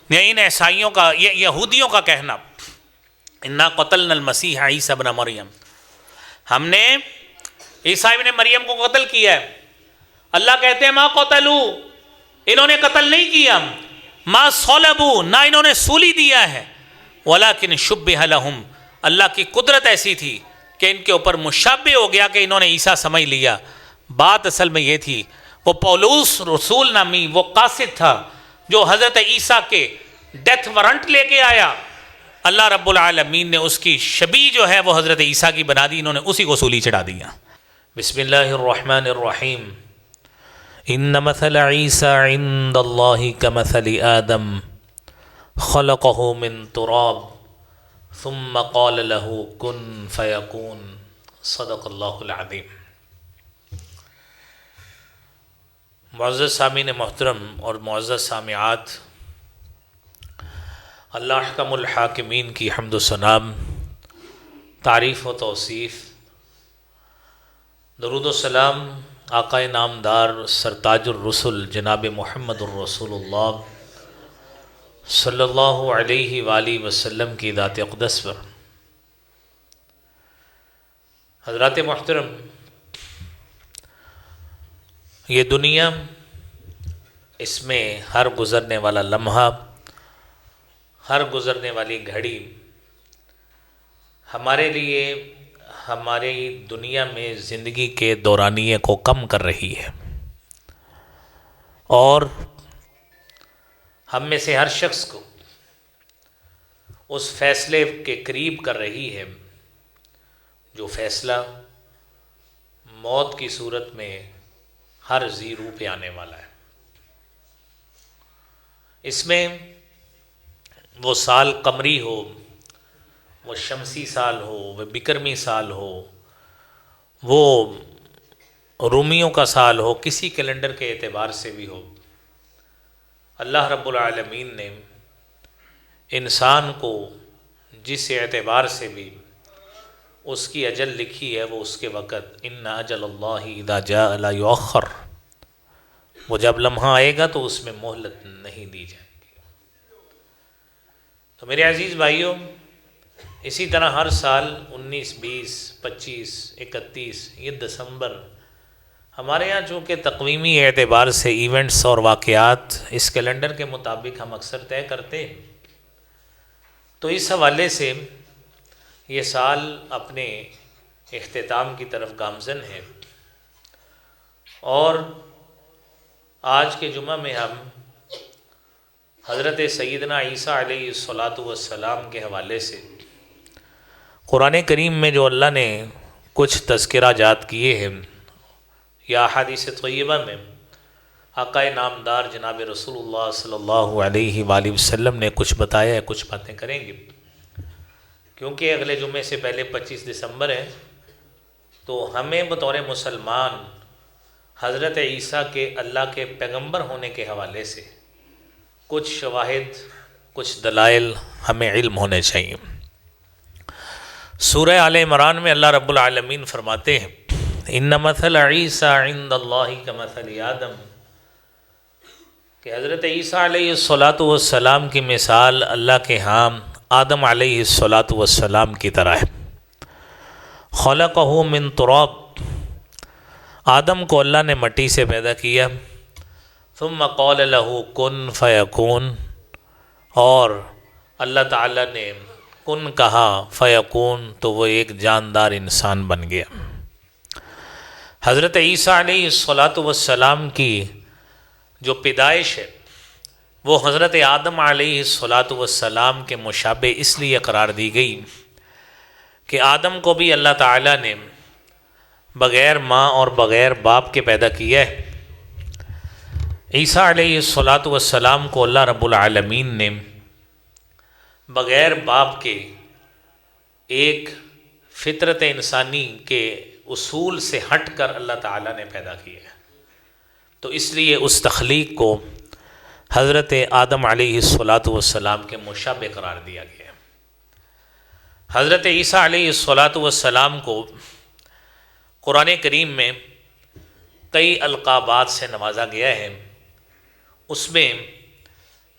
ان عیسائیوں کا، یہ یہودیوں کا کہنا، انا قتلنا المسیح عیسی ابن مریم، ہم نے عیسیٰ ابن مریم کو قتل کیا ہے۔ اللہ کہتے ہیں ما قتلوا، انہوں نے قتل نہیں کیا، ما صلبوا، نہ انہوں نے سولی دیا ہے، ولکن شبہ لہم، اللہ کی قدرت ایسی تھی کہ ان کے اوپر مشابہ ہو گیا کہ انہوں نے عیسیٰ سمجھ لیا۔ بات اصل میں یہ تھی، وہ پولوس رسول نامی وہ قاصد تھا جو حضرت عیسیٰ کے ڈیتھ وارنٹ لے کے آیا، اللہ رب العالمین نے اس کی شبیہ جو ہے وہ حضرت عیسیٰ کی بنا دی، انہوں نے اسی کو سولی چڑھا دیا۔ بسم اللہ الرحمن الرحیم، ان مثل عیسی عند اللہ کمثل آدم خلقہ من تراب ثم قال له کن فیکون، صدق اللہ العظیم۔ معزز سامعین محترم اور معزز سامعات، اللہ احکم الحاکمین کی حمد و ثنا، تعریف و توصیف، درود و سلام آقا نامدار سرتاج الرسل جناب محمد الرسول اللہ صلی اللہ علیہ وآلہ وسلم کی ذات اقدس پر۔ حضرات محترم، یہ دنیا، اس میں ہر گزرنے والا لمحہ، ہر گزرنے والی گھڑی ہمارے لیے ہماری دنیا میں زندگی کے دورانیے کو کم کر رہی ہے، اور ہم میں سے ہر شخص کو اس فیصلے کے قریب کر رہی ہے جو فیصلہ موت کی صورت میں ہر ذی روح پہ آنے والا ہے۔ اس میں وہ سال قمری ہو، وہ شمسی سال ہو، وہ بکرمی سال ہو، وہ رومیوں کا سال ہو، کسی کیلنڈر کے اعتبار سے بھی ہو، اللہ رب العالمین نے انسان کو جس اعتبار سے بھی اس کی اجل لکھی ہے وہ اس کے وقت، ان اجل اللہ اذا جاء لا یؤخر، وہ جب لمحہ آئے گا تو اس میں مہلت نہیں دی جائے گی۔ تو میرے عزیز بھائیوں، اسی طرح ہر سال 19، 20، 25، 31 یہ دسمبر، ہمارے یہاں چونکہ تقویمی اعتبار سے ایونٹس اور واقعات اس کیلنڈر کے مطابق ہم اکثر طے کرتے ہیں، تو اس حوالے سے یہ سال اپنے اختتام کی طرف گامزن ہے، اور آج کے جمعہ میں ہم حضرت سیدنا عیسیٰ علیہ الصلاۃ والسلام کے حوالے سے قرآن کریم میں جو اللہ نے کچھ تذکرہ جات کیے ہیں، یا احادیث طیبہ میں آقا نامدار جناب رسول اللہ صلی اللہ علیہ وآلہ وسلم نے کچھ بتایا ہے، کچھ باتیں کریں گے، کیونکہ اگلے جمعے سے پہلے 25 دسمبر ہے، تو ہمیں بطور مسلمان حضرت عیسیٰ کے اللہ کے پیغمبر ہونے کے حوالے سے کچھ شواہد، کچھ دلائل ہمیں علم ہونے چاہیے۔ سورہ آل عمران میں اللہ رب العالمین فرماتے ہیں ان مثل عیسیٰ عند اللہ کمثل آدم، کہ حضرت عیسیٰ علیہ الصلاۃ والسلام کی مثال اللہ کے ہاں آدم علیہ الصلاۃ والسلام کی طرح ہے۔ خلقہ من تراب، آدم کو اللہ نے مٹی سے پیدا کیا، ثم قال له کن فیکون، اور اللہ تعالیٰ نے کن کہا فیکون، تو وہ ایک جاندار انسان بن گیا۔ حضرت عیسیٰ علیہ الصلاۃ والسلام کی جو پیدائش ہے وہ حضرت آدم علیہ الصلاۃ والسلام کے مشابہ اس لیے قرار دی گئی کہ آدم کو بھی اللہ تعالیٰ نے بغیر ماں اور بغیر باپ کے پیدا کیا ہے۔ عیسیٰ علیہ الصلاۃ والسلام کو اللہ رب العالمین نے بغیر باپ کے ایک فطرت انسانی کے اصول سے ہٹ کر اللہ تعالیٰ نے پیدا کیا ہے، تو اس لیے اس تخلیق کو حضرت آدم علیہ الصلاۃ والسلام کے مشابہ قرار دیا گیا ہے۔ حضرت عیسیٰ علیہ الصلاۃ والسلام کو قرآن کریم میں کئی القابات سے نوازا گیا ہے، اس میں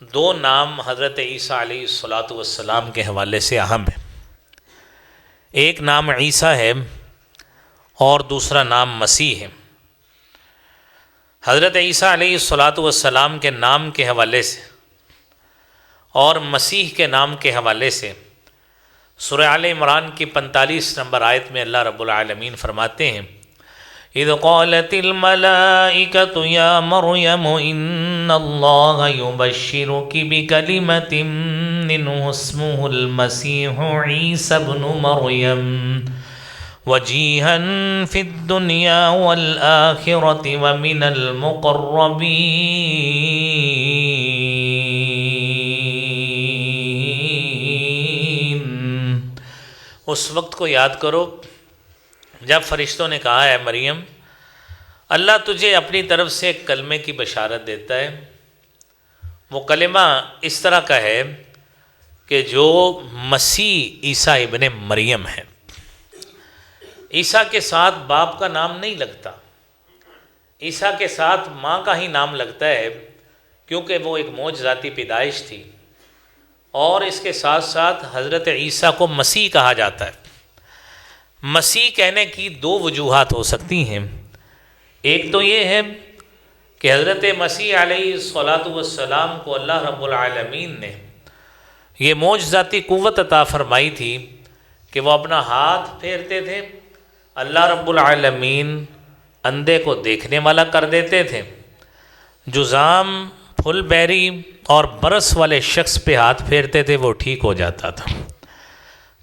دو نام حضرت عیسیٰ علیہ الصلاۃ والسلام کے حوالے سے اہم ہے. ایک نام عیسیٰ ہے اور دوسرا نام مسیح ہے. حضرت عیسیٰ علیہ الصلاۃ والسلام کے نام کے حوالے سے اور مسیح کے نام کے حوالے سے سورہ آل عمران کی 45 نمبر آیت میں اللہ رب العالمین فرماتے ہیں اذ قالت الملائکۃ یا مریم ان اللہ یبشرک بکلمۃ منہ اسمہ المسیح عیسی ابن مریم وجیہا فی الدنیا والآخرۃ ومن المقربین. اس وقت کو یاد کرو جب فرشتوں نے کہا ہے مریم اللہ تجھے اپنی طرف سے ایک کلمے کی بشارت دیتا ہے. وہ کلمہ اس طرح کا ہے کہ جو مسیح عیسیٰ ابن مریم ہے. عیسیٰ کے ساتھ باپ کا نام نہیں لگتا، عیسیٰ کے ساتھ ماں کا ہی نام لگتا ہے کیونکہ وہ ایک معجزاتی پیدائش تھی. اور اس کے ساتھ ساتھ حضرت عیسیٰ کو مسیح کہا جاتا ہے. مسیح کہنے کی دو وجوہات ہو سکتی ہیں. ایک تو یہ ہے کہ حضرت مسیح علیہ الصلاۃ والسلام کو اللہ رب العالمین نے یہ معجزاتی قوت عطا فرمائی تھی کہ وہ اپنا ہاتھ پھیرتے تھے، اللہ رب العالمین اندھے کو دیکھنے والا کر دیتے تھے، جذام، پھل بیری اور برس والے شخص پہ ہاتھ پھیرتے تھے وہ ٹھیک ہو جاتا تھا.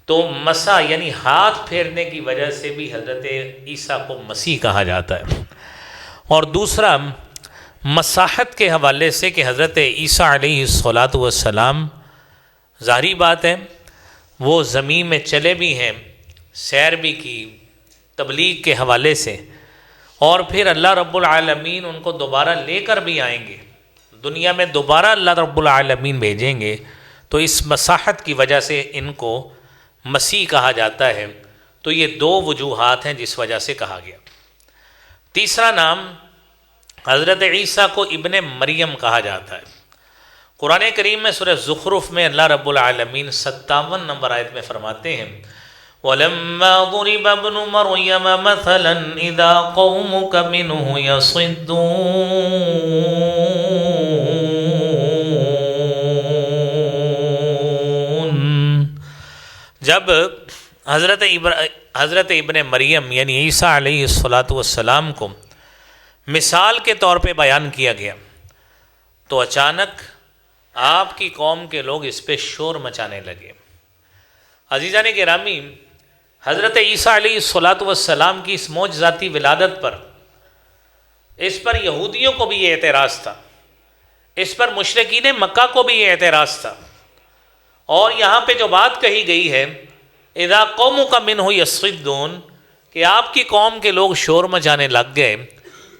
تو مسا یعنی ہاتھ پھیرنے کی وجہ سے بھی حضرت عیسیٰ کو مسیح کہا جاتا ہے. اور دوسرا مساحت کے حوالے سے کہ حضرت عیسیٰ علیہ الصلاۃ والسلام ظاہری بات ہے وہ زمین میں چلے بھی ہیں، سیر بھی کی تبلیغ کے حوالے سے، اور پھر اللہ رب العالمین ان کو دوبارہ لے کر بھی آئیں گے، دنیا میں دوبارہ اللہ رب العالمین بھیجیں گے. تو اس مساحت کی وجہ سے ان کو مسیح کہا جاتا ہے. تو یہ دو وجوہات ہیں جس وجہ سے کہا گیا. تیسرا نام حضرت عیسیٰ کو ابن مریم کہا جاتا ہے. قرآن کریم میں سورہ زخرف میں اللہ رب العالمین 57 نمبر آیت میں فرماتے ہیں وَلَمَّا ضُرِبَ ابْنُ مَرْيَمَ مَثَلًا إِذَا قَوْمُكَ مِنْهُ يَصِدُّونَ. جب حضرت ابن مریم یعنی عیسیٰ علیہ الصلاۃ والسلام کو مثال کے طور پہ بیان کیا گیا تو اچانک آپ کی قوم کے لوگ اس پہ شور مچانے لگے. عزیزان گرامی، حضرت عیسیٰ علیہ الصلاۃ والسلام کی اس معجزاتی ولادت پر اس پر یہودیوں کو بھی یہ اعتراض تھا، اس پر مشرکین مکہ کو بھی یہ اعتراض تھا. اور یہاں پہ جو بات کہی گئی ہے اذا قومک منہ یصدون کہ آپ کی قوم کے لوگ شور مچانے لگ گئے،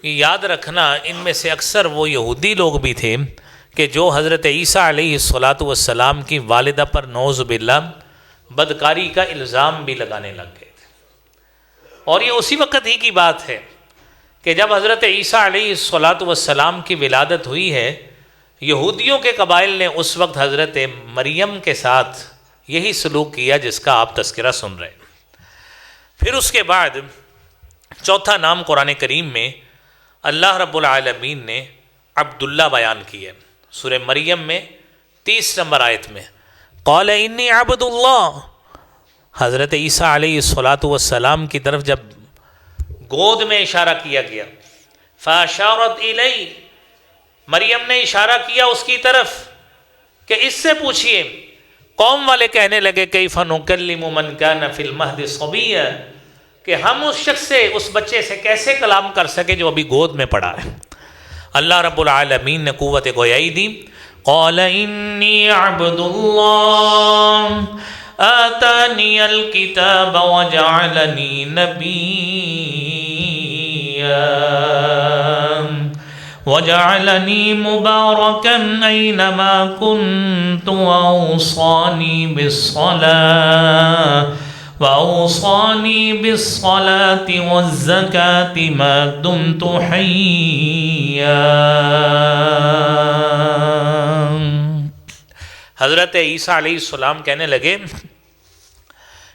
یاد رکھنا ان میں سے اکثر وہ یہودی لوگ بھی تھے کہ جو حضرت عیسیٰ علیہ الصلاۃ والسلام کی والدہ پر نعوذ باللہ بدکاری کا الزام بھی لگانے لگ گئے تھے. اور یہ اسی وقت ہی کی بات ہے کہ جب حضرت عیسیٰ علیہ الصلاۃ والسلام کی ولادت ہوئی ہے یہودیوں کے قبائل نے اس وقت حضرت مریم کے ساتھ یہی سلوک کیا جس کا آپ تذکرہ سن رہے ہیں. پھر اس کے بعد چوتھا نام قرآن کریم میں اللہ رب العالمین نے عبداللہ بیان کیا ہے. سورہ مریم میں 30 نمبر آیت میں قال انی عبد اللہ. حضرت عیسیٰ علیہ الصلاۃ والسلام کی طرف جب گود میں اشارہ کیا گیا فاشارت الی، مریم نے اشارہ کیا اس کی طرف کہ اس سے پوچھئے. قوم والے کہنے لگے کیف نکلم من کان فی المہد صبیا کہ ہم اس شخص سے اس بچے سے کیسے کلام کر سکے جو ابھی گود میں پڑا ہے. اللہ رب العالمین نے قوت گویائی دی. قال انی عبد اللہ آتانی الکتاب وجعلنی نبیا وجعلنی مبارکا اینما کنت وأوصاني بالصلاة والزكاة ما دمت حيا. حضرت عیسیٰ علیہ السلام کہنے لگے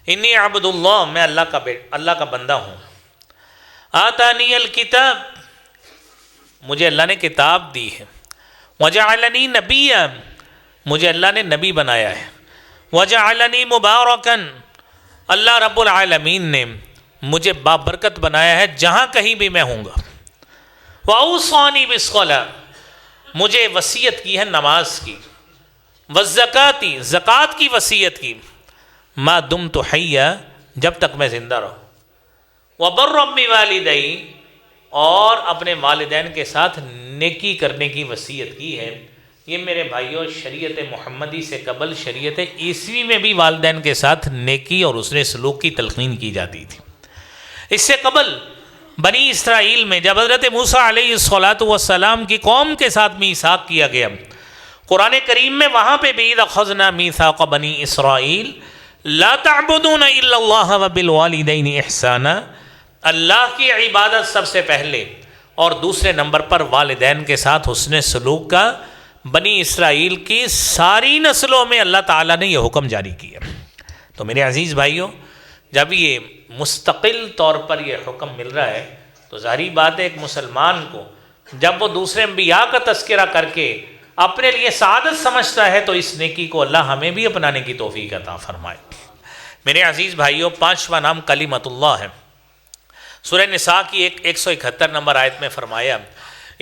انی عبد اللہ، میں اللہ کا بندہ ہوں، آتانی الکتاب، مجھے اللہ نے کتاب دی ہے، وجعلنی نبیا، مجھے اللہ نے نبی بنایا ہے، وجعلنی مبارکن، اللہ رب العالمین نے مجھے بابرکت بنایا ہے جہاں کہیں بھی میں ہوں گا، واوصانی بالصلاۃ، مجھے وصیت کی ہے نماز کی، والزکاۃ، زکوٰۃ کی وصیت کی، ما دمت حیا، جب تک میں زندہ رہوں، وبرا بوالدی، اور اپنے والدین کے ساتھ نیکی کرنے کی وصیت کی ہے۔ یہ میرے بھائیوں شریعت محمدی سے قبل شریعت عیسوی میں بھی والدین کے ساتھ نیکی اور حسن سلوک کی تلقین کی جاتی تھی۔ اس سے قبل بنی اسرائیل میں جب حضرت موسیٰ علیہ السلام کی قوم کے ساتھ میثاق کیا گیا، قرآن کریم میں وہاں پہ بھی اذ اخذنا میثاق بنی اسرائیل لا تعبدون الا اللہ وبالوالدین احسانا، اللہ کی عبادت سب سے پہلے اور دوسرے نمبر پر والدین کے ساتھ حسن سلوک کا بنی اسرائیل کی ساری نسلوں میں اللہ تعالیٰ نے یہ حکم جاری کیا۔ تو میرے عزیز بھائیوں، جب یہ مستقل طور پر یہ حکم مل رہا ہے تو ظاہری بات ہے ایک مسلمان کو جب وہ دوسرے انبیاء کا تذکرہ کر کے اپنے لیے سعادت سمجھتا ہے تو اس نیکی کو اللہ ہمیں بھی اپنانے کی توفیق عطا فرمائے۔ میرے عزیز بھائیوں، پانچواں نام کلمۃ اللہ ہے۔ سورہ نساء کی 171 نمبر آیت میں فرمایا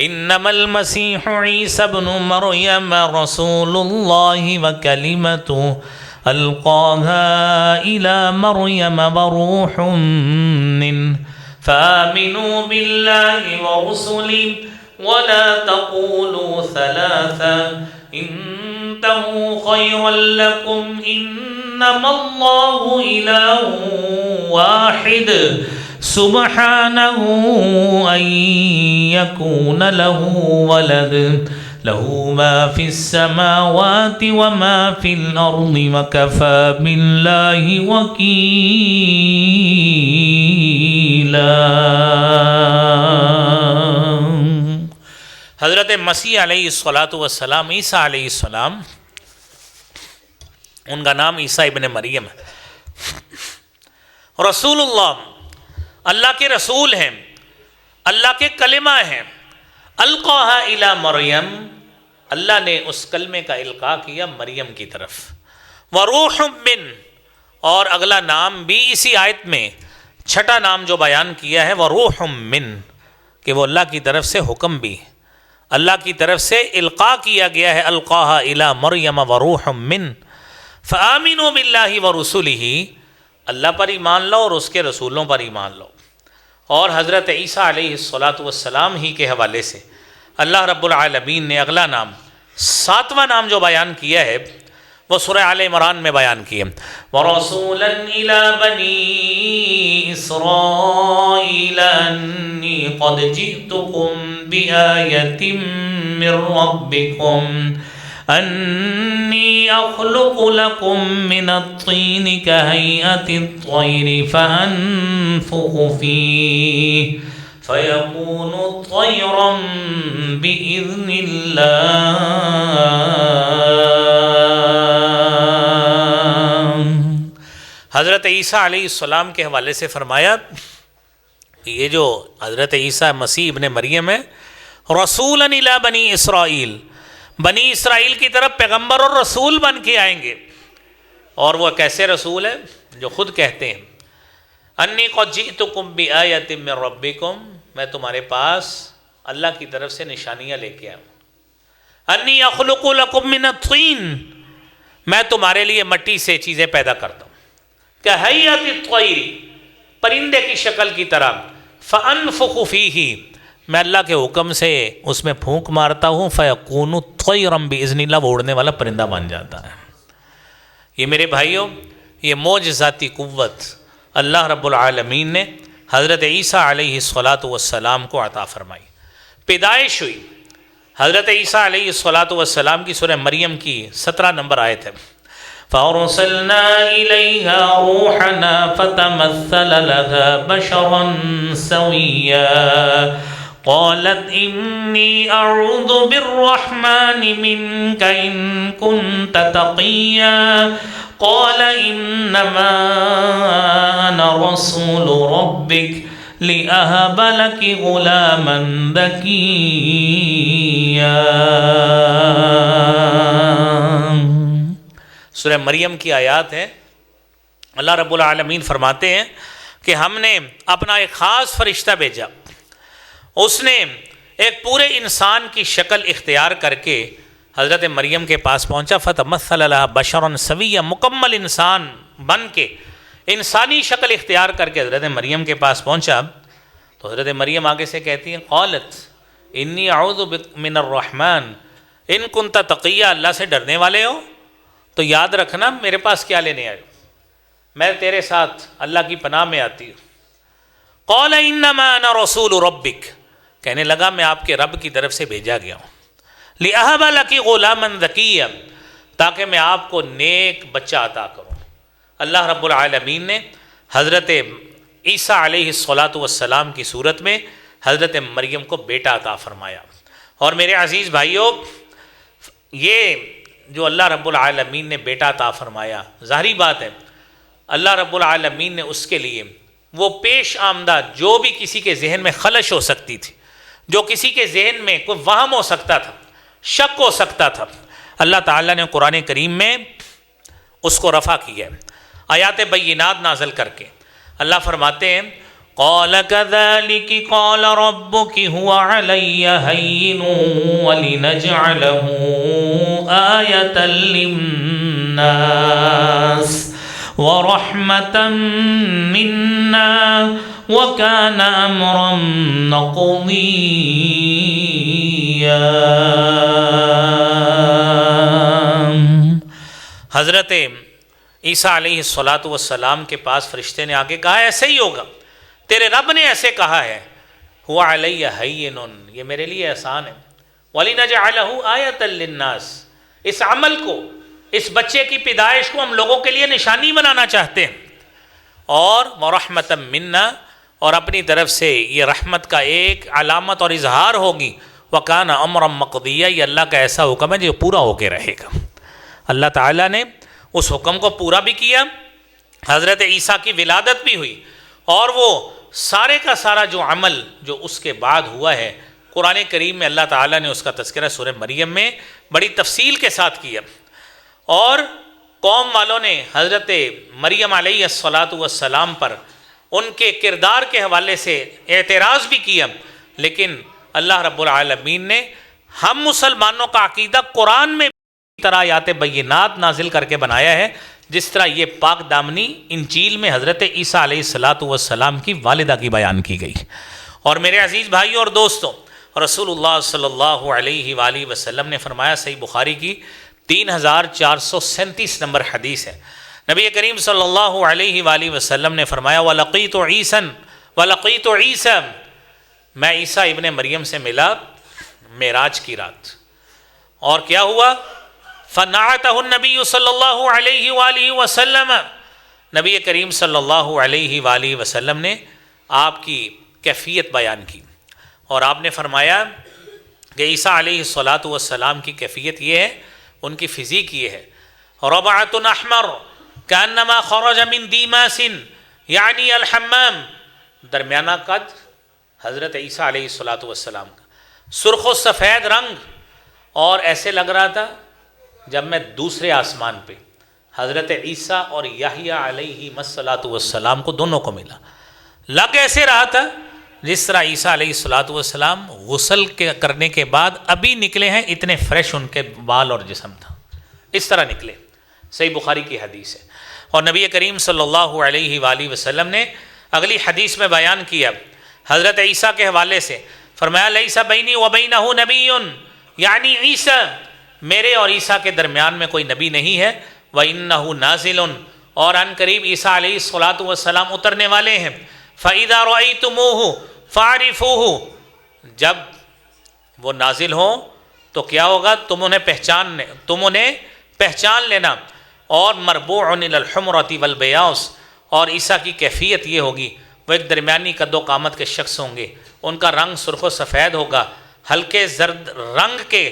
انما المسیح عیسی ابن مریم رسول اللہ وکلمتہ القاها الى مریم وروح منہ فآمنوا باللہ ورسلہ ولا تقولوا ثلاثا انتہوا خیرا لکم انما اللہ الہ واحد سبحانہ ان یکون لہ ولد له ما في السماوات وما في الأرض وكفى بالله وكيلا۔ حضرت مسیح علیہ السلام، عیسیٰ علیہ السلام، ان کا نام عیسیٰ ابن مریم ہے، رسول اللہ، اللہ کے رسول ہیں، اللہ کے کلمہ ہیں، القاها الی مریم، اللہ نے اس کلمے کا القاء کیا مریم کی طرف، وروح من، اور اگلا نام بھی اسی آیت میں چھٹا نام جو بیان کیا ہے وروح من، کہ وہ اللہ کی طرف سے حکم بھی، اللہ کی طرف سے القاء کیا گیا ہے، القاها الی مریم وروح من فآمنوا باللہ ورسلہ، اللہ پر ایمان لو اور اس کے رسولوں پر ایمان لو۔ اور حضرت عیسیٰ علیہ السلام ہی کے حوالے سے اللہ رب العالمین نے اگلا نام، ساتواں نام جو بیان کیا ہے وہ سورہ آل عمران میں بیان کیا، وَرَسُولًا إِلَىٰ بَنِي إِسْرَائِيلَ أَنِّي قَدْ جِئْتُكُمْ بِآيَةٍ مِّن رَّبِّكُمْ أَنِّي أَخْلُقُ لَكُم مِّنَ الطِّينِ كَهَيْئَةِ الطَّيْرِ فَأَنفُخُ فِيهِ فَيَكُونُ طَيْرًا بِإِذْنِ اللَّهِ۔ حضرت عیسیٰ علیہ السلام کے حوالے سے فرمایا کہ یہ جو حضرت عیسیٰ مسیح ابن مریم ہے، رسولاً الی بنی اسرائیل، بنی اسرائیل کی طرف پیغمبر اور رسول بن کے آئیں گے۔ اور وہ کیسے رسول ہے؟ جو خود کہتے ہیں انی قد جئتکم بآیۃ من ربکم، میں تمہارے پاس اللہ کی طرف سے نشانیاں لے کے آیا ہوں۔ انی اخلق لکم من الطین، میں تمہارے لیے مٹی سے چیزیں پیدا کرتا ہوں، کہیئۃ الطیر، پرندے کی شکل کی طرح، فانفخ فیہ، میں اللہ کے حکم سے اس میں پھونک مارتا ہوں، فیکون طیرا باذن اللہ، وہ اڑنے والا پرندہ بن جاتا ہے۔ یہ میرے بھائیوں، یہ معجزاتی قوت اللہ رب العالمین نے حضرت عیسیٰ علیہ السلام کو عطا فرمائی۔ پیدائش ہوئی حضرت عیسیٰ علیہ السلام کی سورہ مریم کی 17 نمبر آیت ہے، فَأَرْسَلْنَا إِلَيْهَا رُوحَنَا فَتَمَثَّلَ لَهَا بَشَرًا سَوِيًّا قالت إني أعوذ بالرحمن منك إن كنت تقيا قال إنما أنا رسول ربك لأهب لك غلاما زكيا۔ سورہ مریم کی آیات ہے۔ اللہ رب العالمین فرماتے ہیں کہ ہم نے اپنا ایک خاص فرشتہ بھیجا، اس نے ایک پورے انسان کی شکل اختیار کر کے حضرت مریم کے پاس پہنچا، فتمثل لها بشرا سویا، مکمل انسان بن کے انسانی شکل اختیار کر کے حضرت مریم کے پاس پہنچا تو حضرت مریم آگے سے کہتی ہیں قالت انی اعوذ بک من الرحمن ان کنت تقیا، اللہ سے ڈرنے والے ہو تو یاد رکھنا میرے پاس کیا لینے آئے، میں تیرے ساتھ اللہ کی پناہ میں آتی ہوں۔ قال انما انا رسول ربک، کہنے لگا میں آپ کے رب کی طرف سے بھیجا گیا ہوں، لأہب لک غلاما زکیا، تاکہ میں آپ کو نیک بچہ عطا کروں۔ اللہ رب العالمین نے حضرت عیسیٰ علیہ السلام کی صورت میں حضرت مریم کو بیٹا عطا فرمایا۔ اور میرے عزیز بھائیوں، یہ جو اللہ رب العالمین نے بیٹا عطا فرمایا، ظاہری بات ہے اللہ رب العالمین نے اس کے لیے وہ پیش آمدہ جو بھی کسی کے ذہن میں خلش ہو سکتی تھی، جو کسی کے ذہن میں کوئی وہم ہو سکتا تھا، شک ہو سکتا تھا، اللہ تعالیٰ نے قرآن کریم میں اس کو رفع کیا ہے آیات بینات نازل کر کے۔ اللہ فرماتے ہیں قال كذلك قال ربك هو علي هين ولنجعله آية للناس ورحمة منا وكان أمرا مقضيا۔ حضرت عیسیٰ علیہ السلام کے پاس فرشتے نے آگے کہا ایسے ہی ہوگا، تیرے رب نے ایسے کہا ہے، هو علی ہین، یہ میرے لیے احسان ہے، وَلِنَجْعَلَهُ آیَةً لِلنَّاسِ، اس عمل کو، اس بچے کی پیدائش کو ہم لوگوں کے لیے نشانی بنانا چاہتے ہیں، اور وَرَحْمَةً مِنَّا، اور اپنی طرف سے یہ رحمت کا ایک علامت اور اظہار ہوگی، وَكَانَ أَمْرًا مَقْضِيًّا، یہ اللہ کا ایسا حکم ہے جو پورا ہو کے رہے گا۔ اللہ تعالیٰ نے اس حکم کو پورا بھی کیا، حضرت عیسیٰ کی ولادت بھی ہوئی، اور وہ سارے کا سارا جو عمل جو اس کے بعد ہوا ہے قرآن کریم میں اللہ تعالیٰ نے اس کا تذکرہ سورہ مریم میں بڑی تفصیل کے ساتھ کیا، اور قوم والوں نے حضرت مریم علیہ السلام پر ان کے کردار کے حوالے سے اعتراض بھی کیا، لیکن اللہ رب العالمین نے ہم مسلمانوں کا عقیدہ قرآن میں اس طرح آیات بینات نازل کر کے بنایا ہے جس طرح یہ پاک دامنی انجیل میں حضرت عیسیٰ علیہ السلام کی والدہ کی بیان کی گئی۔ اور میرے عزیز بھائیوں اور دوستوں، رسول اللہ صلی اللہ علیہ وآلہ وسلم نے فرمایا، صحیح بخاری کی 3437 نمبر حدیث ہے، نبی کریم صلی اللہ علیہ وآلہ وسلم نے فرمایا وَلَقِيتُ عِيسَى، میں عیسیٰ ابن مریم سے ملا معراج کی رات، اور کیا ہوا؟ فَنَعَتَهُ النَّبِيُّ صلی اللہ علیہ وآلہ وسلم، نبی کریم صلی اللہ علیہ وآلہ وسلم نے آپ کی کیفیت بیان کی، اور آپ نے فرمایا کہ عیسیٰ علیہ السلام کی کیفیت یہ ہے، ان کی فزیک یہ ہے، ربعۃ احمر کانما خرج من دیماس یعنی الحمام، درمیانہ قد حضرت عیسیٰ علیہ السلام کا، سرخ و سفید رنگ، اور ایسے لگ رہا تھا جب میں دوسرے آسمان پہ حضرت عیسیٰ اور یحییٰ علیہ السلام کو دونوں کو ملا، لگ ایسے رہا تھا جس طرح عیسیٰ علیہ السلام غسل کرنے کے بعد ابھی نکلے ہیں، اتنے فریش ان کے بال اور جسم تھا، اس طرح نکلے، صحیح بخاری کی حدیث ہے۔ اور نبی کریم صلی اللہ علیہ وآلہ وسلم نے اگلی حدیث میں بیان کیا حضرت عیسیٰ کے حوالے سے، فرمایا لیس بینی و بینہ نبی، یعنی عیسیٰ، میرے اور عیسیٰ کے درمیان میں کوئی نبی نہیں ہے، وَإِنَّهُ نَازِلٌ، اور ان قریب عیسیٰ علیہ السلام اترنے والے ہیں، فَإِذَا رَأَيْتُمُوهُ فَاعْرِفُوهُ، جب وہ نازل ہوں تو کیا ہوگا؟ تم انہیں پہچان لینا، اور مربوع الى الحمرۃ والبیاض، اور عیسیٰ کی کیفیت یہ ہوگی وہ ایک درمیانی قد و قامت کے شخص ہوں گے، ان کا رنگ سرخ و سفید ہوگا، ہلکے زرد رنگ کے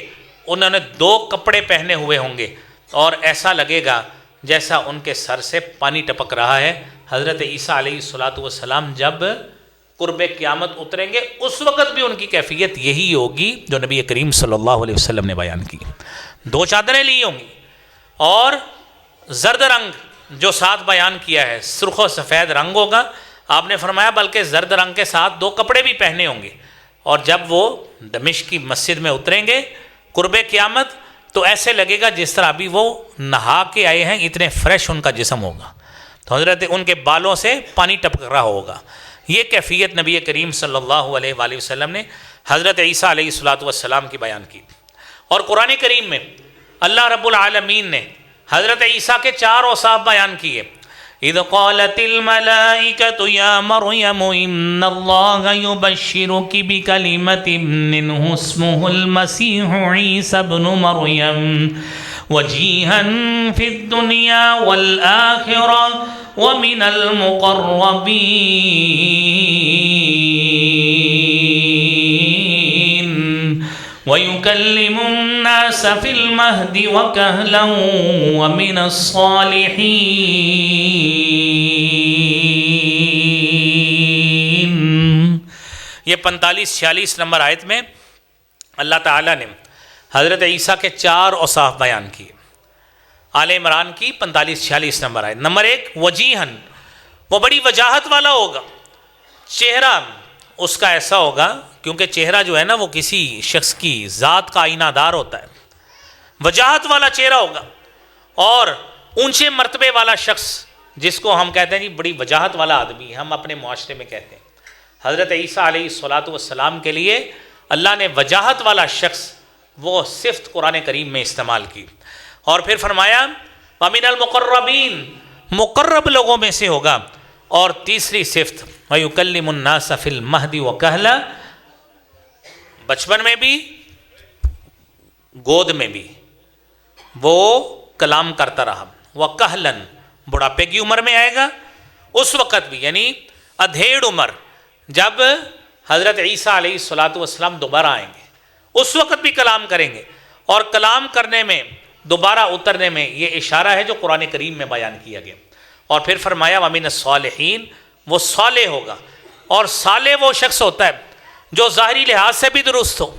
انہوں نے 2 کپڑے پہنے ہوئے ہوں گے، اور ایسا لگے گا جیسا ان کے سر سے پانی ٹپک رہا ہے۔ حضرت عیسیٰ علیہ السلام جب قرب قیامت اتریں گے اس وقت بھی ان کی کیفیت یہی ہوگی جو نبی کریم صلی اللہ علیہ وسلم نے بیان کی۔ 2 چادریں لی ہوں گی، اور زرد رنگ جو ساتھ بیان کیا ہے سرخ و سفید رنگ ہوگا، آپ نے فرمایا بلکہ زرد رنگ کے ساتھ 2 کپڑے بھی پہنے ہوں گے، اور جب وہ دمشق کی مسجد میں اتریں گے قرب قیامت تو ایسے لگے گا جس طرح ابھی وہ نہا کے آئے ہیں، اتنے فریش ان کا جسم ہوگا، تو حضرت ان کے بالوں سے پانی ٹپک رہا ہوگا۔ یہ کیفیت نبی کریم صلی اللہ علیہ وآلہ وسلم نے حضرت عیسیٰ علیہ السلام کی بیان کی۔ اور قرآن کریم میں اللہ رب العالمین نے حضرت عیسیٰ کے 4 اوصاف بیان کیے۔ اذ قالت الملائکۃ یا مریم ان اللہ یبشرک بکلمۃ منہ اسمہ المسیح عیسی ابن مریم وجیہا فی الدنیا والآخرہ ومن المقربین وَيُكَلِّمُ النَّاسَ فِي الْمَهْدِ وَكَهْلًا وَمِنَ الصَّالِحِينَ۔ یہ 45-46 نمبر آیت میں اللہ تعالیٰ نے حضرت عیسیٰ کے 4 اوصاف بیان کیے۔ آل عمران کی 45-46 نمبر آیت۔ نمبر 1 وجیہن، وہ بڑی وجاہت والا ہوگا، چہرہ اس کا ایسا ہوگا، کیونکہ چہرہ جو ہے نا وہ کسی شخص کی ذات کا آئینہ دار ہوتا ہے، وجاہت والا چہرہ ہوگا، اور اونچے مرتبے والا شخص جس کو ہم کہتے ہیں جی بڑی وجاہت والا آدمی، ہم اپنے معاشرے میں کہتے ہیں۔ حضرت عیسیٰ علیہ السلام کے لیے اللہ نے وجاہت والا شخص وہ صفت قرآن کریم میں استعمال کی، اور پھر فرمایا وَمِنَ الْمُقَرَّبِينَ، مقرب لوگوں میں سے ہوگا، اور تیسری صفت وَيُكَلِّمُ النَّاسَ فِي الْمَهْدِ وَكَهْلًا، بچپن میں بھی گود میں بھی وہ کلام کرتا رہا، وَكَهْلًا، بڑھاپے کی عمر میں آئے گا اس وقت بھی، یعنی ادھیڑ عمر جب حضرت عیسیٰ علیہ السلام دوبارہ آئیں گے اس وقت بھی کلام کریں گے، اور کلام کرنے میں دوبارہ اترنے میں یہ اشارہ ہے جو قرآن کریم میں بیان کیا گیا۔ اور پھر فرمایا وَمِنَ الصَّالِحِينَ، وہ صالح ہوگا، اور صالح وہ شخص ہوتا ہے جو ظاہری لحاظ سے بھی درست ہو،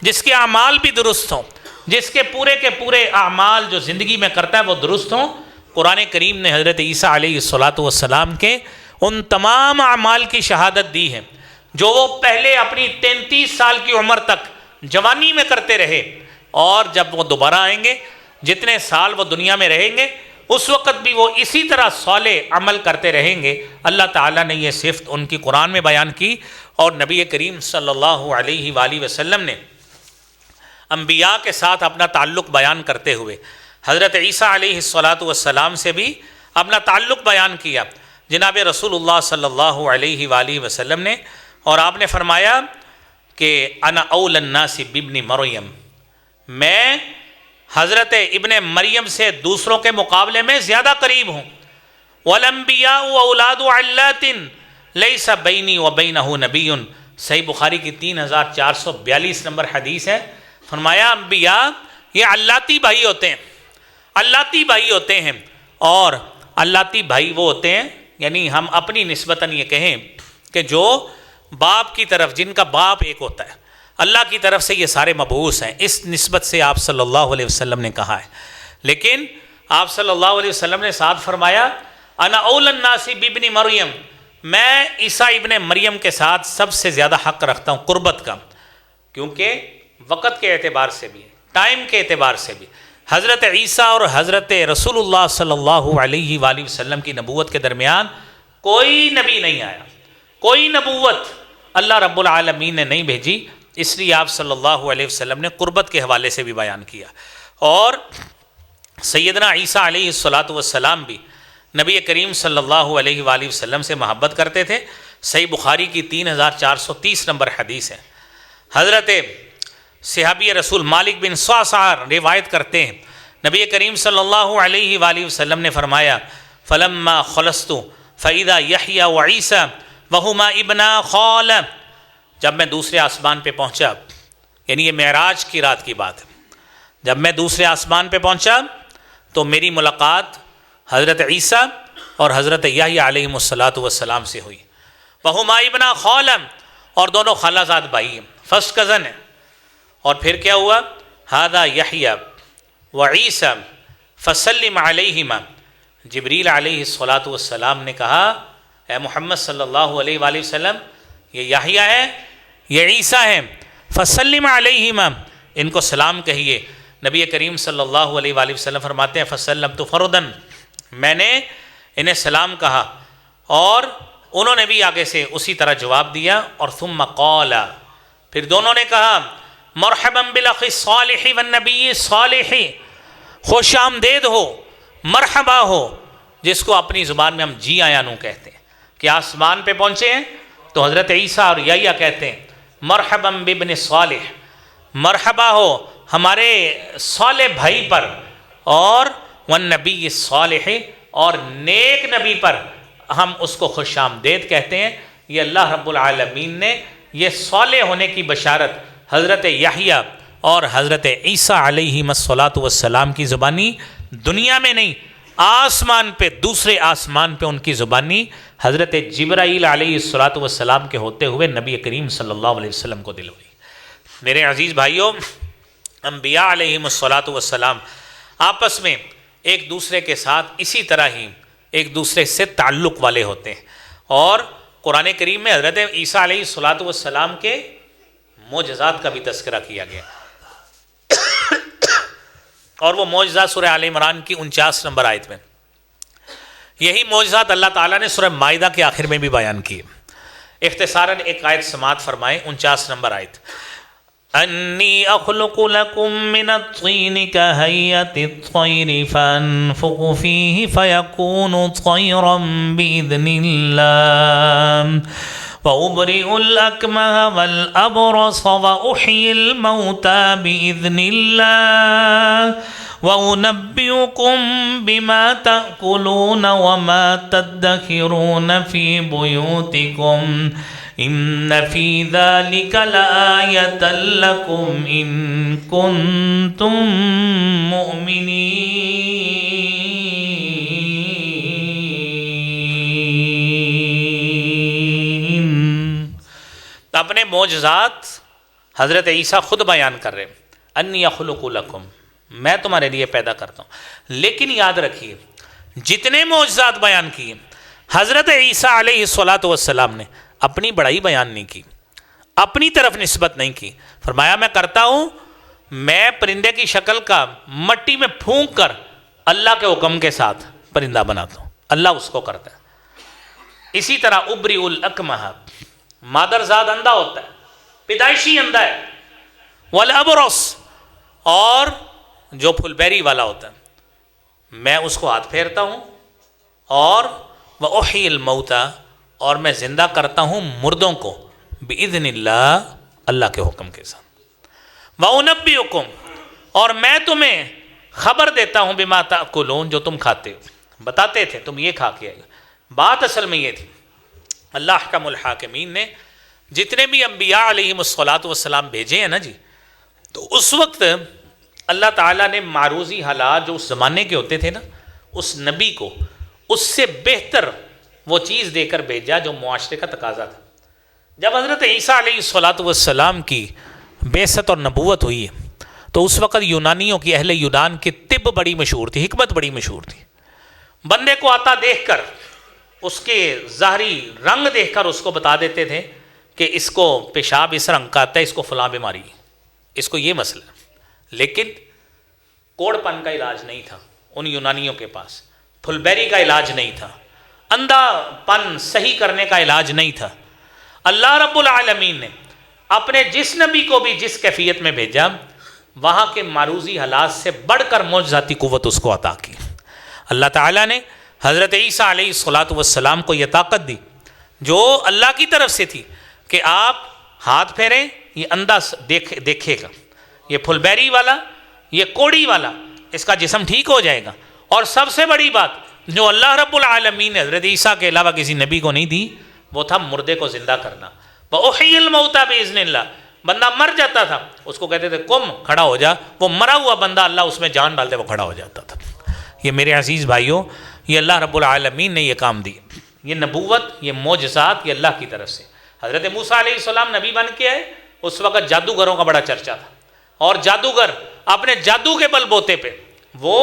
جس کے اعمال بھی درست ہوں، جس کے پورے اعمال جو زندگی میں کرتا ہے وہ درست ہوں۔ قرآن کریم نے حضرت عیسیٰ علیہ السلام کے ان تمام اعمال کی شہادت دی ہے جو وہ پہلے اپنی 33 سال کی عمر تک جوانی میں کرتے رہے، اور جب وہ دوبارہ آئیں گے جتنے سال وہ دنیا میں رہیں گے اس وقت بھی وہ اسی طرح صالح عمل کرتے رہیں گے۔ اللہ تعالیٰ نے یہ صفت ان کی قرآن میں بیان کی، اور نبی کریم صلی اللہ علیہ وآلہ وسلم نے انبیاء کے ساتھ اپنا تعلق بیان کرتے ہوئے حضرت عیسیٰ علیہ السلام سے بھی اپنا تعلق بیان کیا جناب رسول اللہ صلی اللہ علیہ وآلہ وسلم نے، اور آپ نے فرمایا کہ انا اول الناس بابن مریم، میں حضرت ابن مریم سے دوسروں کے مقابلے میں زیادہ قریب ہوں۔ والانبیاء اولاد علات لیس بینی وبینہ نبی، صحیح بخاری کی 3442 نمبر حدیث ہے۔ فرمایا انبیاء یہ علاتی بھائی ہوتے ہیں، علاتی بھائی ہوتے ہیں، اور علاتی بھائی وہ ہوتے ہیں، یعنی ہم اپنی نسبتاً یہ کہیں کہ جو باپ کی طرف، جن کا باپ ایک ہوتا ہے، اللہ کی طرف سے یہ سارے مبعوث ہیں، اس نسبت سے آپ صلی اللہ علیہ وسلم نے کہا ہے۔ لیکن آپ صلی اللہ علیہ وسلم نے ساتھ فرمایا انا اول الناس بابن مریم، میں عیسیٰ ابن مریم کے ساتھ سب سے زیادہ حق رکھتا ہوں قربت کا، کیونکہ وقت کے اعتبار سے بھی، ٹائم کے اعتبار سے بھی حضرت عیسیٰ اور حضرت رسول اللہ صلی اللہ علیہ وآلہ وسلم کی نبوت کے درمیان کوئی نبی نہیں آیا، کوئی نبوت اللہ رب العالمین نے نہیں بھیجی، اس لیے آپ صلی اللہ علیہ وسلم نے قربت کے حوالے سے بھی بیان کیا۔ اور سیدنا عیسیٰ علیہ السلام بھی نبی کریم صلی اللہ علیہ وآلہ وسلم سے محبت کرتے تھے، صحیح بخاری کی 3430 نمبر حدیث ہے۔ حضرت صحابی رسول مالک بن صعصع روایت کرتے ہیں، نبی کریم صلی اللہ علیہ وآلہ وسلم نے فرمایا فلما خلصت فإذا يحيى وعيسى وہما ابنا خال، جب میں دوسرے آسمان پہ پہنچا، یعنی یہ معراج کی رات کی بات ہے، جب میں دوسرے آسمان پہ پہنچا تو میری ملاقات حضرت عیسیٰ اور حضرت یحییٰ علیہم الصلاۃ والسلام سے ہوئی۔ وہما ابنا خال، اور دونوں خالہ زاد بھائی ہیں، فرسٹ کزن ہیں۔ اور پھر کیا ہوا؟ ھذا یحییٰ وعیسیٰ فسلم علیہما، جبریل علیہ الصلاۃ والسلام نے کہا اے محمد صلی اللہ علیہ وآلہ وسلم، یہ یحییٰ ہے، یہ عیسیٰ ہے، فسلم علیہما، ان کو سلام کہیے۔ نبی کریم صلی اللہ علیہ وآلہ وسلم فرماتے ہیں فسلمت فرداً، میں نے انہیں سلام کہا اور انہوں نے بھی آگے سے اسی طرح جواب دیا۔ اور ثم قال، پھر دونوں نے کہا مرحبا بالاخ الصالح والنبی الصالح، خوش آمدید ہو، مرحبا ہو، جس کو اپنی زبان میں ہم جی آیا نو کہتے ہیں کہ آسمان پہ پہنچے ہیں تو حضرت عیسیٰ اور یحییٰ کہتے ہیں مرحبا بابن صالح، مرحبا ہو ہمارے صالح بھائی پر، اور والنبی الصالح، اور نیک نبی پر ہم اس کو خوش آمدید کہتے ہیں۔ یہ اللہ رب العالمین نے یہ صالح ہونے کی بشارت حضرت یحییٰ اور حضرت عیسیٰ علیہم الصلاۃ والسلام کی زبانی، دنیا میں نہیں آسمان پہ، دوسرے آسمان پہ ان کی زبانی حضرت جبرائیل علیہ الصلاۃ والسلام کے ہوتے ہوئے نبی کریم صلی اللہ علیہ وسلم کو دلوائی۔ میرے عزیز بھائیوں، انبیاء علیہم الصلاۃ والسلام آپس میں ایک دوسرے کے ساتھ اسی طرح ہی ایک دوسرے سے تعلق والے ہوتے ہیں، اور قرآن کریم میں حضرت عیسیٰ علیہ الصلاۃ والسلام کے معجزات کا بھی تذکرہ کیا گیا، اور وہ معجزات سورہ آل عمران کی 49 نمبر آیت میں، یہی معجزات اللہ تعالیٰ نے سورہ مائدہ کے آخر میں بھی بیان کیے۔ اختصاراً ایک آیت سماعت فرمائیں، 49 نمبر آیت، انی اخلق لکم من الطین کہیئۃ الطیر فانفخ فیہ فیکون طیرا بإذن اللہ وأبرئ الأكمه والأبرص وأحيي الموتى بإذن الله وأنبئكم بما تأكلون وما تدخرون في بيوتكم إن في ذلك لآية لكم إن كنتم مؤمنين۔ اپنے معجزات حضرت عیسیٰ خود بیان کر رہے ہیں، انی اخلق لکم، میں تمہارے لیے پیدا کرتا ہوں۔ لیکن یاد رکھیے جتنے معجزات بیان کیے حضرت عیسیٰ علیہ الصلاۃ والسلام نے اپنی بڑائی بیان نہیں کی، اپنی طرف نسبت نہیں کی۔ فرمایا میں کرتا ہوں، میں پرندے کی شکل کا مٹی میں پھونک کر اللہ کے حکم کے ساتھ پرندہ بناتا ہوں، اللہ اس کو کرتا ہے۔ اسی طرح ابرئ الاکمہ، مادرزاد اندھا ہوتا ہے، پیدائشی اندھا ہے، والابرص، اور جو پھل بیری والا ہوتا ہے میں اس کو ہاتھ پھیرتا ہوں، اور وأحیی الموتى، اور میں زندہ کرتا ہوں مردوں کو بإذن اللہ، اللہ کے حکم کے ساتھ، وأنبئکم، اور میں تمہیں خبر دیتا ہوں بما تأکلون، جو تم کھاتے ہو، بتاتے تھے تم یہ کھا کے آئے گا۔ بات اصل میں یہ تھی، اللہ احکم الحاکمین نے جتنے بھی انبیاء علیہم الصلاۃ والسلام بھیجے ہیں نا جی، تو اس وقت اللہ تعالیٰ نے معروضی حالات جو اس زمانے کے ہوتے تھے نا، اس نبی کو اس سے بہتر وہ چیز دے کر بھیجا جو معاشرے کا تقاضا تھا۔ جب حضرت عیسیٰ علیہ الصلاۃ والسلام کی بعثت اور نبوت ہوئی ہے تو اس وقت یونانیوں کی، اہل یونان کی طب بڑی مشہور تھی، حکمت بڑی مشہور تھی۔ بندے کو آتا دیکھ کر، اس کے ظاہری رنگ دیکھ کر اس کو بتا دیتے تھے کہ اس کو پیشاب اس رنگ کا آتا ہے، اس کو فلاں بیماری، اس کو یہ مسئلہ۔ لیکن کوڑ پن کا علاج نہیں تھا ان یونانیوں کے پاس، پھل بیری کا علاج نہیں تھا، اندھا پن صحیح کرنے کا علاج نہیں تھا۔ اللہ رب العالمین نے اپنے جس نبی کو بھی جس کیفیت میں بھیجا، وہاں کے معروضی حالات سے بڑھ کر معجزاتی قوت اس کو عطا کی۔ اللہ تعالیٰ نے حضرت عیسیٰ علیہ الصلاۃ والسلام کو یہ طاقت دی جو اللہ کی طرف سے تھی کہ آپ ہاتھ پھیریں، یہ اندھا دیکھے گا، یہ پھل بیری والا، یہ کوڑی والا، اس کا جسم ٹھیک ہو جائے گا۔ اور سب سے بڑی بات جو اللہ رب العالمین نے حضرت عیسیٰ کے علاوہ کسی نبی کو نہیں دی، وہ تھا مردے کو زندہ کرنا. وَأُحْيِي الْمَوْتَى بِإِذْنِ اللَّهِ. بندہ مر جاتا تھا اس کو کہتے تھے قم، کھڑا ہو جا. وہ مرا ہوا بندہ اللہ اس میں جان ڈالتے وہ کھڑا ہو جاتا تھا. یہ میرے عزیز بھائیوں، یہ اللہ رب العالمین نے یہ کام دی. یہ نبوت، یہ معجزات، یہ اللہ کی طرف سے. حضرت موسیٰ علیہ السلام نبی بن کے آئے، اس وقت جادوگروں کا بڑا چرچا تھا، اور جادوگر اپنے جادو کے بل بوتے پہ وہ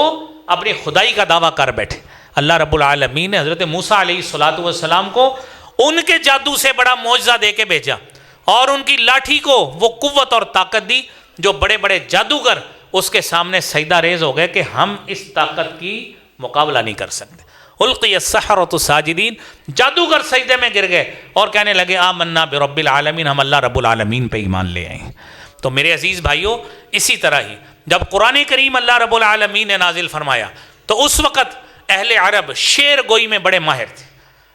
اپنی خدائی کا دعویٰ کر بیٹھے. اللہ رب العالمین نے حضرت موسیٰ علیہ السلام کو ان کے جادو سے بڑا معجزہ دے کے بھیجا، اور ان کی لاٹھی کو وہ قوت اور طاقت دی جو بڑے بڑے جادوگر اس کے سامنے سجدہ ریز ہو گئے کہ ہم اس طاقت کی مقابلہ نہیں کر سکتے. القی السحرۃ ساجدین، جادوگر سجدے میں گر گئے اور کہنے لگے آمنا برب العالمین، ہم اللہ رب العالمین پہ ایمان لے آئے. تو میرے عزیز بھائیوں، اسی طرح ہی جب قرآن کریم اللہ رب العالمین نے نازل فرمایا تو اس وقت اہل عرب شعر گوئی میں بڑے ماہر تھے،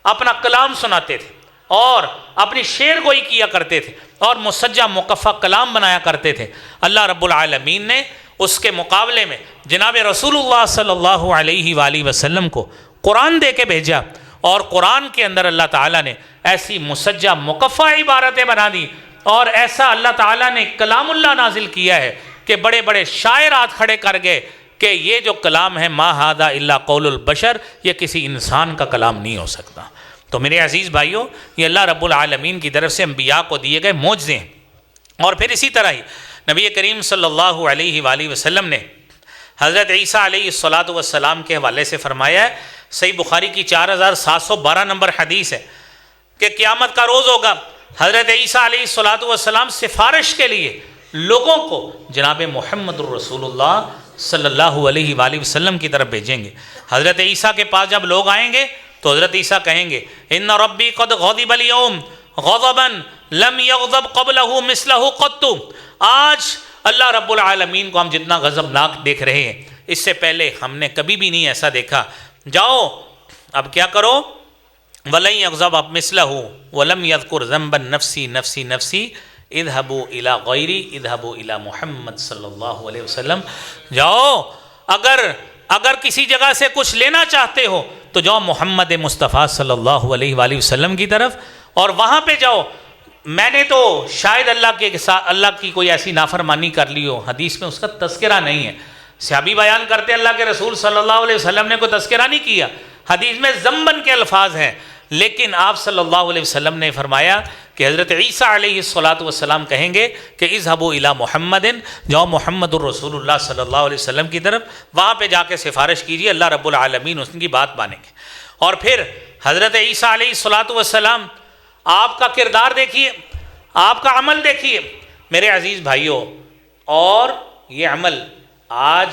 اپنا کلام سناتے تھے اور اپنی شعر گوئی کیا کرتے تھے اور مسجع مقفع کلام بنایا کرتے تھے. اللہ رب العالمین نے اس کے مقابلے میں جناب رسول اللہ صلی اللہ علیہ وآلہ وسلم کو قرآن دے کے بھیجا، اور قرآن کے اندر اللہ تعالیٰ نے ایسی مسجع مقفع عبارتیں بنا دی، اور ایسا اللہ تعالیٰ نے کلام اللہ نازل کیا ہے کہ بڑے بڑے شاعرات کھڑے کر گئے کہ یہ جو کلام ہے ما ھذا الا قول البشر، یہ کسی انسان کا کلام نہیں ہو سکتا. تو میرے عزیز بھائیوں، یہ اللہ رب العالمین کی طرف سے انبیاء کو دیے گئے معجزے ہیں. اور پھر اسی طرح ہی نبی کریم صلی اللہ علیہ وآلہ وسلم نے حضرت عیسیٰ علیہ السلام کے حوالے سے فرمایا ہے، صحیح بخاری کی 4712 نمبر حدیث ہے کہ قیامت کا روز ہوگا، حضرت عیسیٰ علیہ السلام سفارش کے لیے لوگوں کو جناب محمد الرسول اللہ صلی اللہ علیہ وآلہ وسلم کی طرف بھیجیں گے. حضرت عیسیٰ کے پاس جب لوگ آئیں گے تو حضرت عیسیٰ کہیں گے ان ربی قد غضب اليوم غضبا لم یغضب قبلہ مثلہ قط. آج اللہ رب العالمین کو ہم جتنا غضبناک دیکھ رہے ہیں اس سے پہلے ہم نے کبھی بھی نہیں ایسا دیکھا. جاؤ اب کیا کرو، وَلَن يَغْضَبَ مِثْلَهُ وَلَمْ يَذْكُرْ ذَنْبًا نَفْسِي نَفْسِي نَفْسِي اذهبوا إِلَى غَيْرِي اذهبوا إِلَى محمد صلی اللہ علیہ وسلم. جاؤ اگر کسی جگہ سے کچھ لینا چاہتے ہو تو جاؤ محمد مصطفیٰ صلی اللہ علیہ وآلہ وسلم کی طرف، اور وہاں پہ جاؤ. میں نے تو شاید اللہ کی کوئی ایسی نافرمانی کر لی ہو، حدیث میں اس کا تذکرہ نہیں ہے. صحابی بیان کرتے اللہ کے رسول صلی اللہ علیہ وسلم نے کوئی تذکرہ نہیں کیا، حدیث میں ذنبن کے الفاظ ہیں، لیکن آپ صلی اللہ علیہ وسلم نے فرمایا کہ حضرت عیسیٰ علیہ السلام کہیں گے کہ اذهبوا الى محمد، جاؤ محمد الرسول اللہ صلی اللہ علیہ وسلم کی طرف، وہاں پہ جا کے سفارش کیجیے، اللہ رب العالمین اس کی بات مانیں گے. اور پھر حضرت عیسیٰ علیہ السلام آپ کا کردار دیکھیے، آپ کا عمل دیکھیے میرے عزیز بھائیوں. اور یہ عمل آج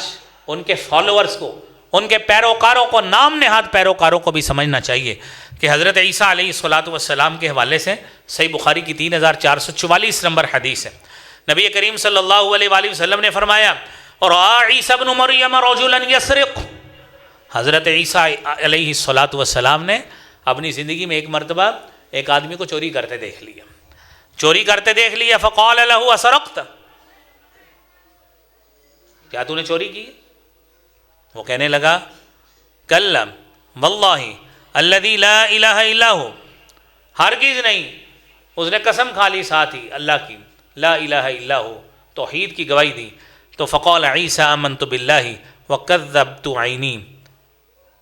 ان کے فالوورز کو، ان کے پیروکاروں کو، نام نہاد پیروکاروں کو بھی سمجھنا چاہیے کہ حضرت عیسیٰ علیہ السلام کے حوالے سے صحیح بخاری کی 3444 نمبر حدیث ہے. نبی کریم صلی اللہ علیہ وآلہ وسلم نے فرمایا اور عیسیٰ ابن مریم رجلا یسرق، حضرت عیسیٰ علیہ السلام نے اپنی زندگی میں ایک مرتبہ ایک آدمی کو چوری کرتے دیکھ لیا. فقال له اسرقت، کیا تو نے چوری کی؟ وہ کہنے لگا کلا واللہ الذی لا الہ الا ہو، ہرگز نہیں. اس نے قسم کھا لی ساتھ ہی اللہ کی، لا الہ الا ہو، توحید کی گواہی دی. تو فقال عیسیٰ آمنت باللہ وکذبت عینی،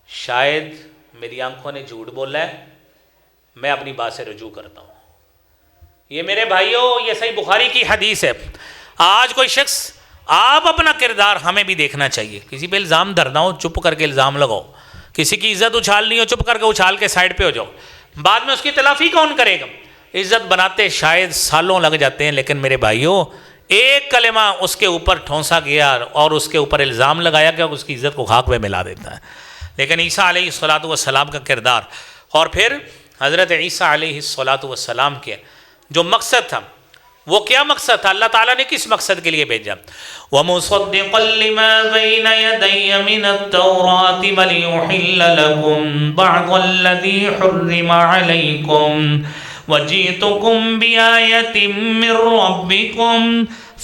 شاید میری آنکھوں نے جھوٹ بولا ہے، میں اپنی بات سے رجوع کرتا ہوں. یہ میرے بھائیوں یہ صحیح بخاری کی حدیث ہے. آج کوئی شخص، آپ اپنا کردار ہمیں بھی دیکھنا چاہیے. کسی پہ الزام دھرنا ہو چپ کر کے الزام لگاؤ، کسی کی عزت اچھالنی ہو چپ کر کے اچھال کے سائڈ پہ ہو جاؤ. بعد میں اس کی تلافی کون کرے گا؟ عزت بناتے شاید سالوں لگ جاتے ہیں، لیکن میرے بھائیوں ایک کلمہ اس کے اوپر ٹھونسا گیا اور اس کے اوپر الزام لگایا گیا، اس کی عزت کو خاک میں ملا دیتا ہے. لیکن عیسیٰ علیہ السلام کا کردار، اور پھر حضرت عیسیٰ علیہ السلام کے جو مقصد تھا، وہ کیا مقصد تھا؟ اللہ تعالیٰ نے کس مقصد کے لیے بھیجا؟ وَمُصَدِّقًا لِمَا بَيْنَ يَدَيَّ مِنَ التَّوْرَاةِ وَلِيُحِلَّ لَكُمْ بَعْضَ الَّذِي حُرِّمَ عَلَيْكُمْ وَجِئْتُكُمْ بِآيَةٍ مِّن رَّبِّكُمْ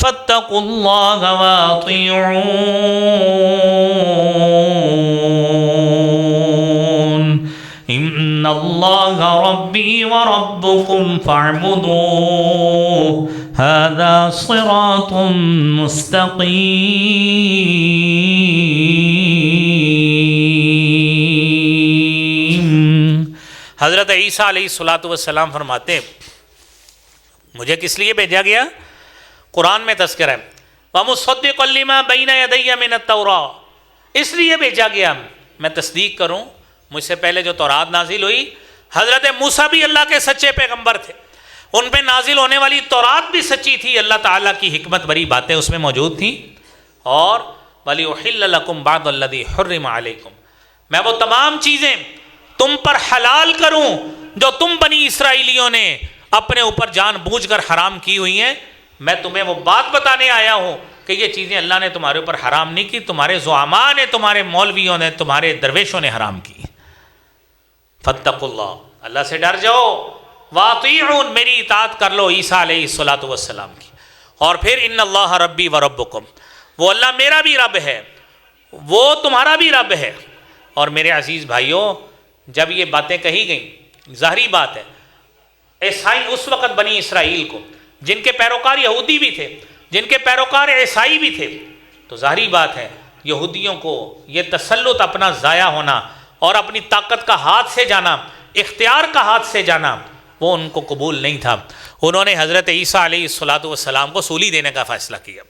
فَاتَّقُوا اللَّهَ وَأَطِيعُونِ إِنَّ اللہ ربی وربکم فاعبدوہ ھذا صراط مستقیم۔ حضرت عیسیٰ علیہ السلام فرماتے ہیں مجھے کس لیے بھیجا گیا؟ قرآن میں تذکرہ ہے وَمُصَدِّقًا لِمَا بَيْنَ يَدَيَّ مِنَ التَّوْرَاةِ، اس لیے بھیجا گیا میں تصدیق کروں مجھ سے پہلے جو تورات نازل ہوئی۔ حضرت موسیٰ بھی اللہ کے سچے پیغمبر تھے، ان پہ نازل ہونے والی تورات بھی سچی تھی، اللہ تعالیٰ کی حکمت بری باتیں اس میں موجود تھیں۔ اور وَلِأُحِلَّ لَكُمْ بَعْضَ الَّذِي حُرِّمَ عَلَيْكُمْ، میں وہ تمام چیزیں تم پر حلال کروں جو تم بنی اسرائیلیوں نے اپنے اوپر جان بوجھ کر حرام کی ہوئی ہیں۔ میں تمہیں وہ بات بتانے آیا ہوں کہ یہ چیزیں اللہ نے تمہارے اوپر حرام نہیں کی، تمہارے زعماء نے، تمہارے مولویوں نے، تمہارے درویشوں نے حرام کی۔ فاتقوا اللہ، اللہ سے ڈر جاؤ، واطیعون، میری اطاعت کر لو عیسیٰ علیہ السلام کی۔ اور پھر ان اللہ ربی وربکم، وہ اللہ میرا بھی رب ہے، وہ تمہارا بھی رب ہے۔ اور میرے عزیز بھائیوں، جب یہ باتیں کہی گئیں، ظاہری بات ہے عیسائی اس وقت بنی اسرائیل کو، جن کے پیروکار یہودی بھی تھے، جن کے پیروکار عیسائی بھی تھے، تو ظاہری بات ہے یہودیوں کو یہ تسلط اپنا ضائع ہونا اور اپنی طاقت کا ہاتھ سے جانا، اختیار کا ہاتھ سے جانا، وہ ان کو قبول نہیں تھا۔ انہوں نے حضرت عیسیٰ علیہ السلام کو سولی دینے کا فیصلہ کیا۔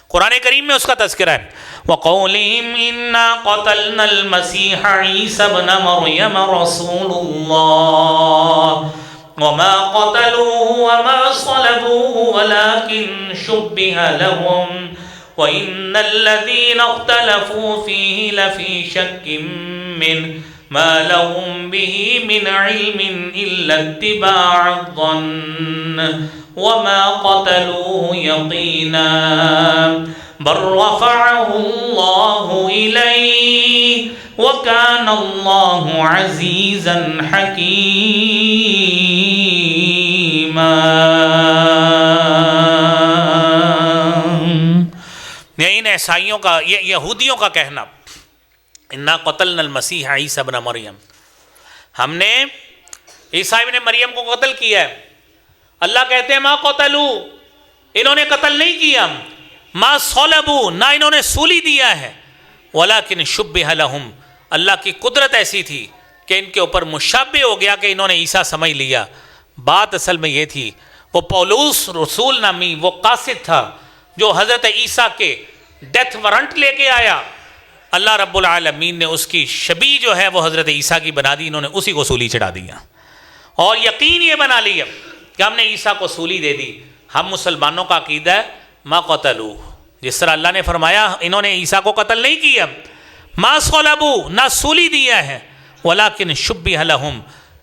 قرآن کریم میں اس کا تذکرہ ہے وَقَوْلِهِمْ إِنَّا قَتَلْنَا الْمَسِيحَ عِيسَى ابْنَ مَرْيَمَ رَسُولُ اللَّهِ وَمَا قَتَلُوهُ وَمَا صَلَبُوهُ وَلَكِنْ شُبِّهَ لَهُمْ وَإِنَّ الَّذِينَ اخْتَلَفُوا فِيهِ لَفِي شَكٍّ مِّنْهُ مَا لَهُمْ بِهِ مِنْ عِلْمٍ إِلَّا اتِّبَاعَ الظَّنِّ وَمَا قَتَلُوهُ يَقِينًا بَلْ رَفَعَهُ اللَّهُ إِلَيْهِ وَكَانَ اللَّهُ عَزِيزًا حَكِيمًا۔ ان عیسائیوں کا، یہودیوں کا کہنا اِنَّا قَتَلْنَا الْمَسِيحَ عِيسَى ابْنَ مَرْيَمَ، ہم نے عیسیٰ ابن مریم کو قتل کیا ہے۔ اللہ کہتے ہیں ما قتلوا، انہوں نے قتل نہیں کیا، ما صلبوا، نہ انہوں نے سولی دیا ہے، ولیکن شبہ لہم، اللہ کی قدرت ایسی تھی کہ ان کے اوپر مشابہ ہو گیا کہ انہوں نے عیسیٰ سمجھ لیا۔ بات اصل میں یہ تھی وہ پولوس رسول نامی وہ قاصد تھا جو حضرت عیسیٰ کے ڈیتھ وارنٹ لے کے آیا، اللہ رب العالمین نے اس کی شبیہ جو ہے وہ حضرت عیسیٰ کی بنا دی، انہوں نے اسی کو سولی چڑھا دیا اور یقین یہ بنا لیا کہ ہم نے عیسیٰ کو سولی دے دی۔ ہم مسلمانوں کا عقیدہ ہے ما قتلوا، جس طرح اللہ نے فرمایا انہوں نے عیسیٰ کو قتل نہیں کیا، ما صلبوا، نہ سولی دیا ہے، ولیکن شبہ لہم،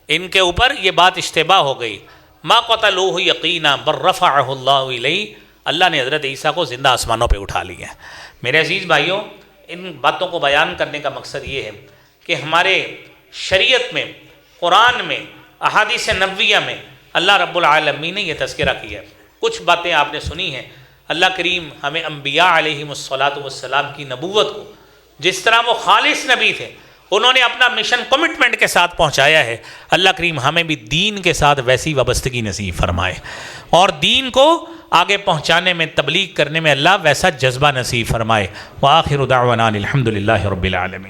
ان کے اوپر یہ بات اشتباہ ہو گئی، ما قتلوہ یقینا بل رفعہ اللہ الیہ، اللہ نے حضرت عیسیٰ کو زندہ آسمانوں پہ اٹھا لیا۔ میرے عزیز بھائیوں، ان باتوں کو بیان کرنے کا مقصد یہ ہے کہ ہمارے شریعت میں، قرآن میں، احادیث نبویہ میں اللہ رب العالمین نے یہ تذکرہ کیا ہے۔ کچھ باتیں آپ نے سنی ہیں، اللہ کریم ہمیں انبیاء علیہم السلام کی نبوت کو جس طرح وہ خالص نبی تھے، انہوں نے اپنا مشن کمٹمنٹ کے ساتھ پہنچایا ہے، اللہ کریم ہمیں بھی دین کے ساتھ ویسی وابستگی نصیب فرمائے اور دین کو آگے پہنچانے میں، تبلیغ کرنے میں اللہ ویسا جذبہ نصیب فرمائے۔ وآخر دعوانا الحمدللہ رب العالمین۔